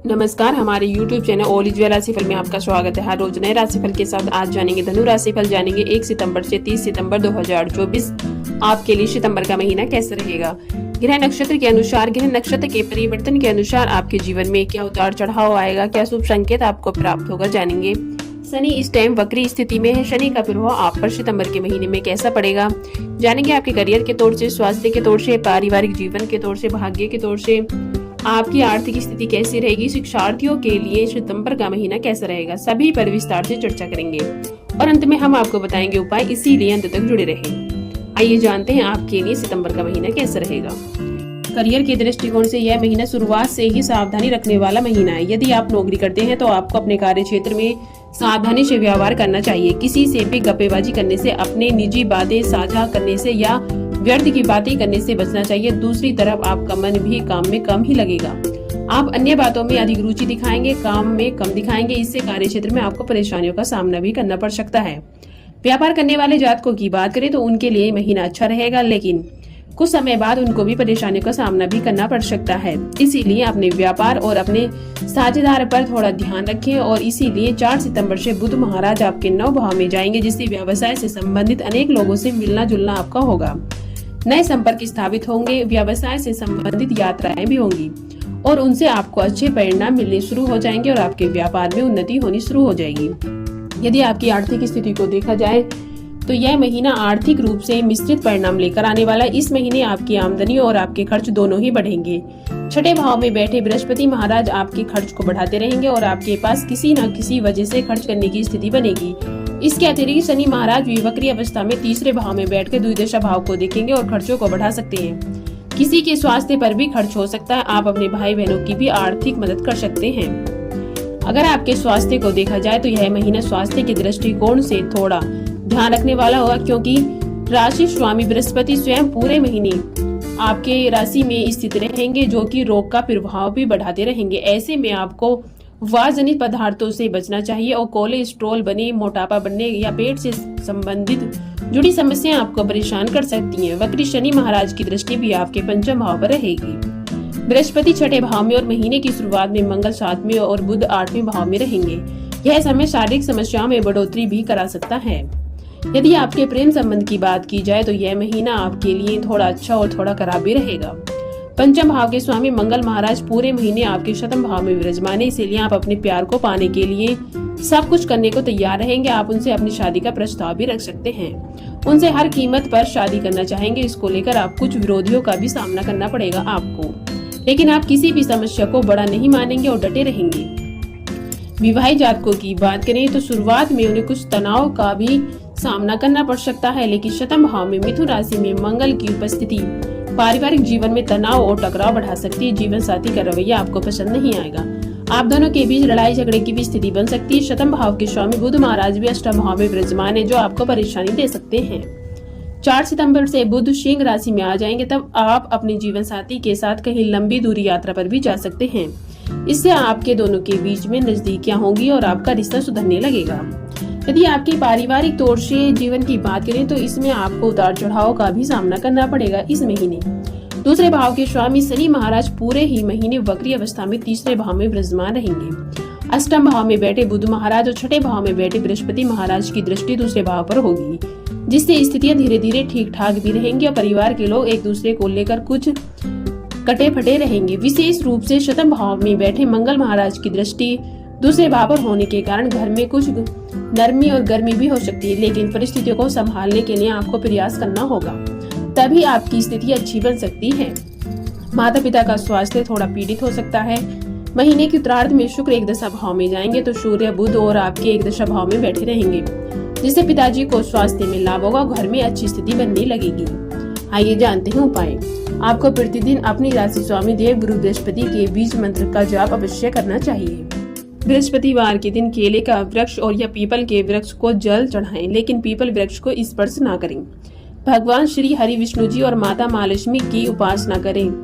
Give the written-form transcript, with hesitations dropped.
नमस्कार, हमारे YouTube channel all is well राशिफल में आपका स्वागत है। हर रोज नए राशिफल के साथ आज जानेंगे धनु राशिफल। जानेंगे 1 सितंबर से 30 सितंबर 2024 आपके लिए सितंबर का महीना कैसे रहेगा। ग्रह नक्षत्र के अनुसार, ग्रह नक्षत्र के परिवर्तन के अनुसार आपके जीवन में क्या उतार चढ़ाव आएगा, क्या शुभ संकेत आपको प्राप्त होगा, जानेंगे। शनि इस टाइम वक्री स्थिति में है। शनि का प्रभाव आप पर सितंबर के महीने में कैसा पड़ेगा, जानेंगे। आपके करियर के तौर से, स्वास्थ्य के तौर से, पारिवारिक जीवन के तौर से, भाग्य के तौर से आपकी आर्थिक स्थिति कैसी रहेगी, शिक्षार्थियों के लिए सितंबर का महीना कैसा रहेगा, सभी पर विस्तार से चर्चा करेंगे और अंत में हम आपको बताएंगे उपाय, इसीलिए अंत तक जुड़े रहें। आइए जानते हैं आपके लिए सितंबर का महीना कैसा रहेगा। करियर के दृष्टिकोण से यह महीना शुरुआत से ही सावधानी रखने वाला महीना है। यदि आप नौकरी करते हैं तो आपको अपने कार्य क्षेत्र में सावधानी से व्यवहार करना चाहिए। किसी से भी गप्पेबाजी करने से, अपने निजी बातें साझा करने से या व्यर्थ की बातें करने से बचना चाहिए। दूसरी तरफ आपका मन भी काम में कम ही लगेगा। आप अन्य बातों में अधिक रुचि दिखाएंगे, काम में कम दिखाएंगे। इससे कार्य क्षेत्र में आपको परेशानियों का सामना भी करना पड़ सकता है। व्यापार करने वाले जातकों की बात करें तो उनके लिए महीना अच्छा रहेगा, लेकिन कुछ समय बाद उनको भी परेशानियों का सामना भी करना पड़ सकता है। इसीलिए अपने व्यापार और अपने साझेदार पर थोड़ा ध्यान रखें। और इसीलिए 4 सितंबर से बुध महाराज आपके 9 भाव में जाएंगे, जिससे व्यवसाय से संबंधित अनेक लोगों से मिलना जुलना आपका होगा। नए संपर्क स्थापित होंगे, व्यवसाय से संबंधित यात्राएं भी होंगी और उनसे आपको अच्छे परिणाम मिलने शुरू हो जाएंगे और आपके व्यापार में उन्नति होनी शुरू हो जाएगी। यदि आपकी आर्थिक स्थिति को देखा जाए तो यह महीना आर्थिक रूप से मिश्रित परिणाम लेकर आने वाला है। इस महीने आपकी आमदनी और आपके खर्च दोनों ही बढ़ेंगे। छठे भाव में बैठे बृहस्पति महाराज आपके खर्च को बढ़ाते रहेंगे और आपके पास किसी न किसी वजह से खर्च करने की स्थिति बनेगी। इसके अतिरिक्त शनि महाराज भी वक्री अवस्था में तीसरे भाव में बैठकर द्विदशा भाव को देखेंगे और खर्चों को बढ़ा सकते हैं। किसी के स्वास्थ्य पर भी खर्च हो सकता है। आप अपने भाई बहनों की भी आर्थिक मदद कर सकते हैं। अगर आपके स्वास्थ्य को देखा जाए तो यह महीना स्वास्थ्य के दृष्टिकोण से थोड़ा ध्यान रखने वाला होगा, क्योंकि राशि स्वामी बृहस्पति स्वयं पूरे महीने आपके राशि में स्थित रहेंगे, जो कि रोग का प्रभाव भी बढ़ाते रहेंगे। ऐसे में आपको वाजनित पदार्थों से बचना चाहिए और कोलेस्ट्रॉल बने, मोटापा बनने या पेट से संबंधित जुड़ी समस्याएं आपको परेशान कर सकती हैं। वक्री शनि महाराज की दृष्टि भी आपके पंचम भाव पर रहेगी। बृहस्पति छठे भाव में और महीने की शुरुआत में मंगल 7वें और बुध 8वें भाव में रहेंगे। यह समय शारीरिक समस्याओं में बढ़ोतरी भी करा सकता है। यदि आपके प्रेम संबंध की बात की जाए तो यह महीना आपके लिए थोड़ा अच्छा और थोड़ा खराब भी रहेगा। पंचम भाव के स्वामी मंगल महाराज पूरे महीने आपके शतम भाव में विराजमान है, इसीलिए आप अपने प्यार को पाने के लिए सब कुछ करने को तैयार रहेंगे। आप उनसे अपनी शादी का प्रस्ताव भी रख सकते हैं। उनसे हर कीमत पर शादी करना चाहेंगे। इसको लेकर आप कुछ विरोधियों का भी सामना करना पड़ेगा आपको, लेकिन आप किसी भी समस्या को बड़ा नहीं मानेंगे और डटे रहेंगे। विवाहित जातकों की बात करें तो शुरुआत में उन्हें कुछ तनाव का भी सामना करना पड़ सकता है, लेकिन शतम भाव में मिथुन राशि में मंगल की उपस्थिति पारिवारिक जीवन में तनाव और टकराव बढ़ा सकती है। जीवन साथी का रवैया आपको पसंद नहीं आएगा। आप दोनों के बीच लड़ाई झगड़े की भी स्थिति बन सकती है। शतम भाव के स्वामी बुध महाराज भी अष्टम भाव में विराजमान है, जो आपको परेशानी दे सकते हैं। 4 सितंबर से बुध सिंह राशि में आ जाएंगे, तब आप अपने जीवन साथी के साथ कहीं लंबी दूरी यात्रा पर भी जा सकते हैं। इससे आपके दोनों के बीच में नजदीकियां होंगी और आपका रिश्ता सुधरने लगेगा। यदि आपके पारिवारिक तौर से जीवन की बात करें तो इसमें आपको उतार चढ़ाव का भी सामना करना पड़ेगा। इस महीने दूसरे भाव के स्वामी शनि महाराज पूरे ही महीने वक्री अवस्था में तीसरे भाव में विराजमान रहेंगे। अष्टम भाव में बैठे बुध महाराज और छठे भाव में बैठे बृहस्पति महाराज की दृष्टि दूसरे भाव पर होगी, जिससे स्थितियां धीरे धीरे ठीक ठाक भी रहेंगी और परिवार के लोग एक दूसरे को लेकर कुछ कटे फटे रहेंगे। विशेष रूप से शतम भाव में बैठे मंगल महाराज की दृष्टि दूसरे भाव पर होने के कारण घर में कुछ नरमी और गर्मी भी हो सकती है, लेकिन परिस्थितियों को संभालने के लिए आपको प्रयास करना होगा, तभी आपकी स्थिति अच्छी बन सकती है। माता पिता का स्वास्थ्य थोड़ा पीड़ित हो सकता है। महीने की उत्तरार्ध में शुक्र एक दशा भाव में जाएंगे तो सूर्य बुध और आपके एक दशा भाव में बैठे रहेंगे, जिससे पिताजी को स्वास्थ्य में लाभ होगा, घर में अच्छी स्थिति बनने लगेगी। आइए जानते हैं उपाय। आपको प्रतिदिन अपनी राशि स्वामी देव गुरु बृहस्पति के बीज मंत्र का जाप अवश्य करना चाहिए। बृहस्पतिवार के दिन केले का वृक्ष और या पीपल के वृक्ष को जल चढ़ाएं, लेकिन पीपल वृक्ष को स्पर्श न करें। भगवान श्री हरि विष्णु जी और माता महालक्ष्मी की उपासना करें।